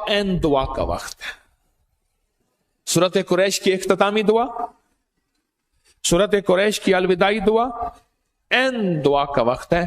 N دعا کا وقت ہے. سورت قریش کی اختتامی دعا، سورت قریش کی الوداعی دعا، این دعا کا وقت ہے.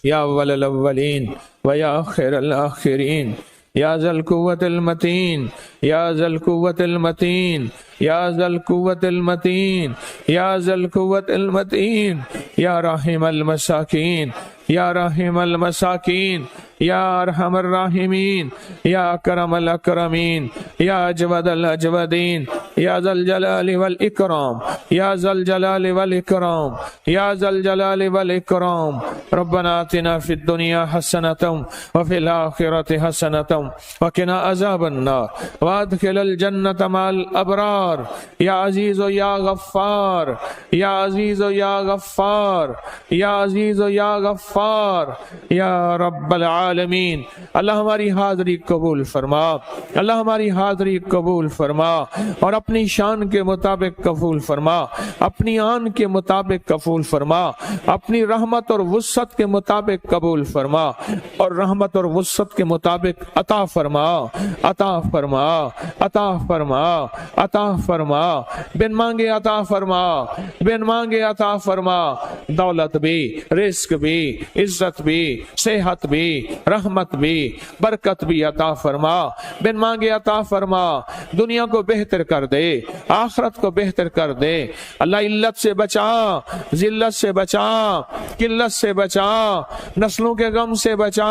یا اول الاولین و یا آخر الاخرین یا ذا القوة المتین یا ذا القوة المتین یا ذا القوة المتین یا ذا القوة المتین یا راحم المساکین یا راحم المساکین یا ارحم الراحمین یا اکرم الاکرمین یا اجود الاجودین یا ذا الجلال والاکرام یا ذا الجلال والاکرام یا ذا الجلال والاکرام. ربنا آتنا فی الدنیا حسنۃ وفی الآخرۃ حسنۃ وقنا عذاب النار وادخل الجنۃ مع الابرار یا عزیز و یا غفار یا عزیز و یا غفار یا عزیز و یا غفار یا رب العالمین. اللہ ہماری حاضری قبول فرما، اللہ ہماری حاضری قبول فرما اور اپنی شان کے مطابق قبول فرما، اپنی آن کے مطابق قبول فرما، اپنی رحمت اور وسعت کے مطابق قبول فرما اور رحمت اور وسعت کے مطابق عطا فرما، عطا فرما، عطا فرما، عطا فرما. بن مانگے عطا فرما، بن مانگے عطا فرما. دولت بھی، رزق بھی، عزت بھی، صحت بھی، رحمت بھی، برکت بھی عطا فرما. بن مانگے عطا فرما. دنیا کو بہتر کر دے، آخرت کو بہتر کر دے. اللہ علت سے بچا، ذلت سے بچا، قلت سے بچا، نسلوں کے غم سے بچا.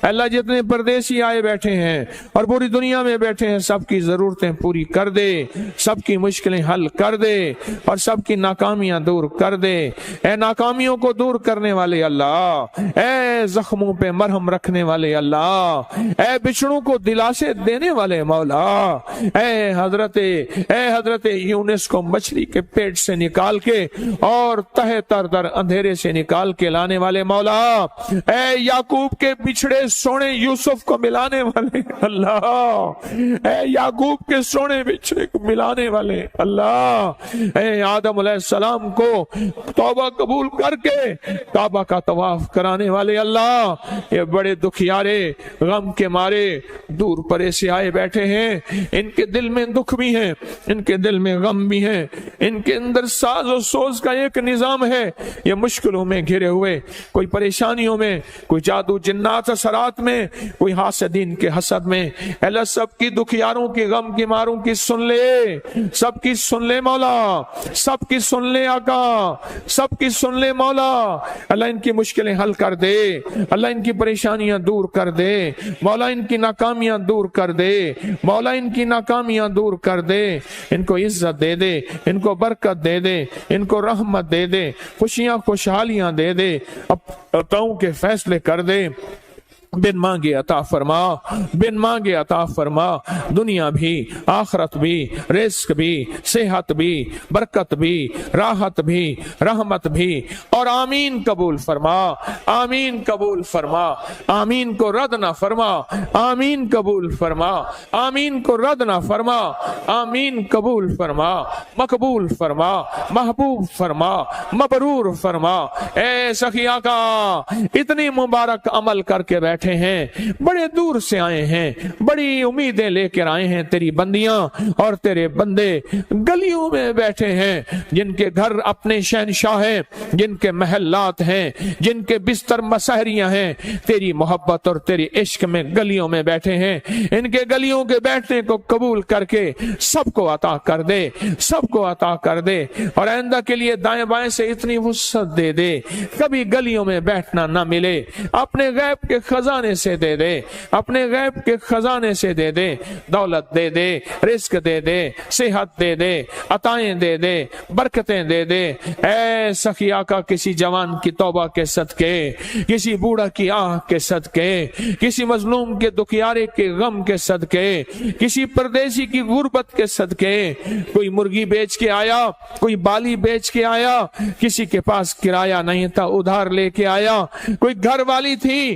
اللہ جتنے پردیسی آئے بیٹھے ہیں اور پوری دنیا میں بیٹھے ہیں، سب کی ضرورتیں پوری کر دے، سب کی مشکلیں حل کر دے اور سب کی ناکامیاں دور کر دے. اے ناکامیوں کو دور کرنے والے اللہ، اے زخموں پہ مرہم رکھنے والے اللہ، اے بچھڑوں کو دلاسے دینے والے مولا، اے حضرت یونس کو مچھلی کے پیٹ سے نکال کے اور تہہ تر در اندھیرے سے نکال کے لانے والے مولا، اے یعقوب کے بچھڑے سونے یوسف کو ملانے والے اللہ، اے یعقوب کے سونے بچھڑے کو ملانے والے اللہ، اے آدم علیہ السلام کو توبہ قبول کر کے کعبہ کا طواف کرانے والے اللہ. یہ بڑے دکھیارے غم کے مارے دور پرے سے آئے بیٹھے ہیں، ان کے دل میں دکھ بھی ہیں، ان کے دل میں غم بھی ہیں، ان کے اندر ساز و سوز کا ایک نظام ہے. یہ مشکلوں میں گھرے ہوئے، کوئی پریشانیوں میں، کوئی جادو جنات اثرات میں، کوئی حاسدین کے حسد میں. اللہ سب کی دکھیاروں کی غم کی ماروں کی سن لے، سب کی سن لے مولا، سب کی سن لے آقا، سب کی سن لے مولا. اللہ ان کی مشکلیں حل کر دے، اللہ ان کی پریشانیاں دور کر دے مولا، ان کی ناکامیاں دور کر دے مولا، ان کی ناکامیاں دور کر دے. ان کو عزت دے دے، ان کو برکت دے دے، ان کو رحمت دے دے، خوشیاں خوشحالیاں دے دے، عطاؤں کے فیصلے کر دے. بن مانگے عطا فرما، بن مانگے عطا فرما. دنیا بھی، آخرت بھی، رزق بھی، صحت بھی، برکت بھی، راحت بھی، رحمت بھی اور آمین قبول فرما، آمین قبول فرما. آمین کو رد نہ فرما، آمین قبول فرما. آمین کو رد نہ فرما، آمین قبول فرما، مقبول فرما، محبوب فرما، مبرور فرما. اے سخیا کا اتنی مبارک عمل کر کے بیٹھے ہیں، بڑے دور سے آئے ہیں، بڑی امیدیں لے کر آئے ہیں. تیری بندیاں اور تیرے بندے گلیوں میں بیٹھے ہیں، جن کے گھر اپنے شہنشاہ ہیں، جن کے محلات ہیں، جن کے بستر مسہریاں ہیں. تیری محبت اور تیری عشق میں گلیوں میں بیٹھے ہیں. ان کے گلیوں کے بیٹھنے کو قبول کر کے سب کو عطا کر دے، سب کو عطا کر دے. اور آئندہ کے لیے دائیں بائیں سے اتنی وسعت دے دے، کبھی گلیوں میں بیٹھنا نہ ملے. اپنے غیب کے خزانے سے دے دے، اپنے غیب کے خزانے سے دے دے. دولت دے دے، رزق دے دے، صحت دے دے، عطائیں دے دے، برکتیں دے دے. اے سخیا کا کسی جوان کی توبہ کے صدقے، کسی بوڑھا کی آہ کے صدقے، کسی مظلوم کے دکھیارے کے غم کے صدقے، کسی پردیسی کی غربت کے صدقے. کوئی مرغی بیچ کے آیا، کوئی بالی بیچ کے آیا، کسی کے پاس کرایہ نہیں تھا ادھار لے کے آیا، کوئی گھر والی تھی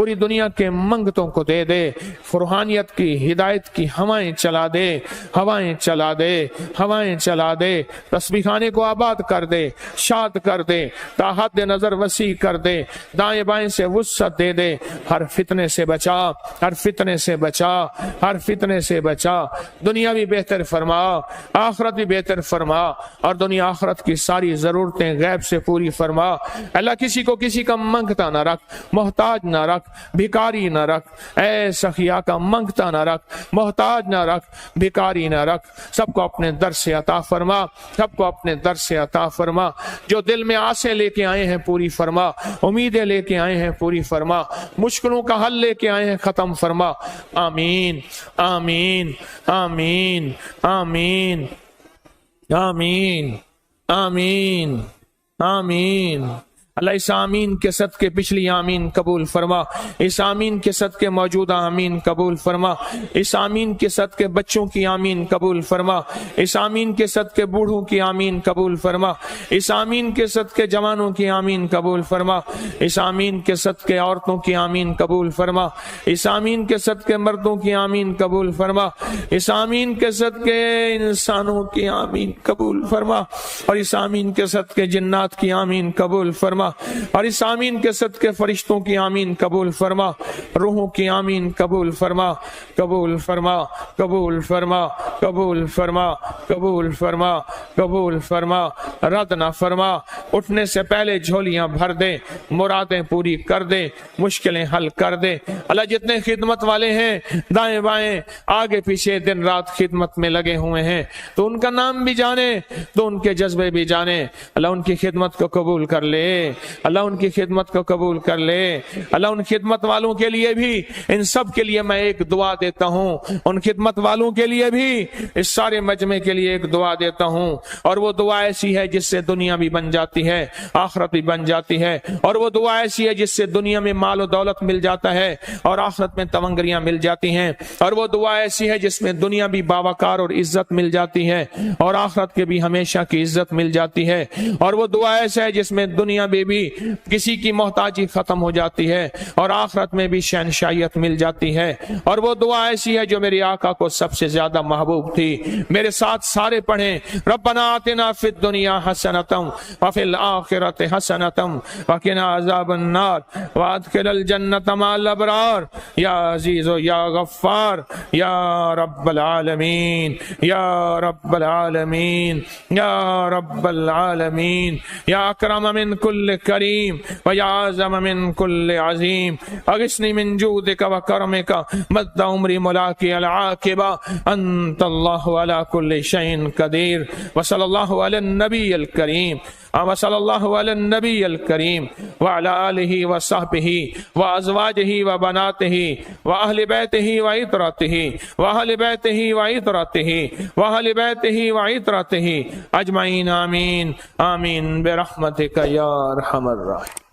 پوری دنیا کے منگتوں کو دے دے، روحانیت کی ہدایت کی ہوائیں چلا دے، ہوائیں چلا دے، ہوائیں چلا دے، تسبیح خانے کو آباد کر دے، شاد کر دے، تا حد نظر وسیع کر دے، دائیں بائیں سے وسعت دے دے، ہر فتنے سے بچا، ہر فتنے سے بچا، ہر فتنے سے بچا، دنیا بھی بہتر فرما، آخرت بھی بہتر فرما، اور دنیا آخرت کی ساری ضرورتیں غیب سے پوری فرما۔ اللہ کسی کو کسی کا منگتا نہ رکھ، محتاج نہ رکھ، بھکاری نہ رکھ، اے سخیا کا منگتا نہ رکھ، محتاج نہ رکھ، بھکاری نہ رکھ، سب کو اپنے در سے عطا فرما، سب کو اپنے در سے عطا فرما، جو دل میں آسیں لے کے آئے ہیں پوری فرما، امیدیں لے کے آئے ہیں پوری فرما، مشکلوں کا حل لے کے آئے ہیں ختم فرما۔ آمین آمین آمین آمین آمین آمین آمین۔ اللہ اس آمین کے صدقے پچھلی آمین قبول فرما، اس آمین کے صدقے موجودہ آمین قبول فرما، اس آمین کے صدقے بچوں کی آمین قبول فرما، اس آمین کے صدقے بوڑھوں کی آمین قبول فرما، اس آمین کے صدقے جوانوں کی آمین قبول فرما، اس آمین کے صدقے عورتوں کی آمین قبول فرما، اس آمین کے صدقے مردوں کی آمین قبول فرما، اس آمین کے صدقے انسانوں کی آمین قبول فرما، اور اس آمین کے صدقے جنات کی آمین قبول فرما، اور اس آمین کے صدقے فرشتوں کی آمین قبول فرما، روحوں کی آمین قبول فرما، قبول فرما، قبول فرما، قبول فرما، قبول فرما، قبول فرما، رد نہ فرما، اٹھنے سے پہلے جھولیاں بھر دے، مرادیں پوری کر دے، مشکلیں حل کر دے۔ اللہ جتنے خدمت والے ہیں دائیں بائیں آگے پیچھے دن رات خدمت میں لگے ہوئے ہیں، تو ان کا نام بھی جانے، تو ان کے جذبے بھی جانے، اللہ ان کی خدمت کو قبول کر لے، اللہ ان کی خدمت کو قبول کر لے۔ اللہ ان خدمت والوں کے لیے بھی، ان سب کے لیے میں ایک دعا دیتا ہوں، ان خدمت والوں کے لیے بھی، اس سارے مجمع کے لیے ایک دعا دیتا ہوں، اور وہ دعا ایسی ہے جس سے دنیا بھی بن جاتی ہے، آخرت بھی بن جاتی ہے، اور وہ دعا ایسی ہے جس سے دنیا میں مال و دولت مل جاتا ہے اور آخرت میں تمنگریاں مل جاتی ہیں، اور وہ دعا ایسی ہے جس میں دنیا بھی باوقار اور عزت مل جاتی ہے اور آخرت کے بھی ہمیشہ کی عزت مل جاتی ہے، اور وہ دعا ایسا ہے جس میں دنیا میں بھی کسی کی محتاجی ختم ہو جاتی ہے اور آخرت میں بھی شہنشائیت مل جاتی ہے، اور وہ دعا ایسی ہے جو میرے آقا کو سب سے زیادہ محبوب تھی۔ میرے ساتھ سارے پڑھیں، ربنا آتنا فی الدنیا حسنۃ وفی الآخرۃ حسنۃ وقنا عذاب النار وادخلنا الجنۃ مع الابرار یا عزیز و یا غفار یا رب العالمین، یا رب العالمین، یا رب العالمین، یا اکرم من کل کریم ویا اعظم من کل عظیم، اغثنی من جودک و کرمک مد عمری ملاقی العاقبہ، انت اللہ علی کل شیء قدیر، وصلی اللہ علی النبی الکریم، وصلی اللہ علی النبی الکریم وعلی آلہ وصحبہ وازواجہ وبناتہ واہل بیتہ وعطرتہ واہل بیتہ وعطرتہ واہل بیتہ وعطرتہ اجمعین، آمین آمین برحمتک یا ارحم الراحمین۔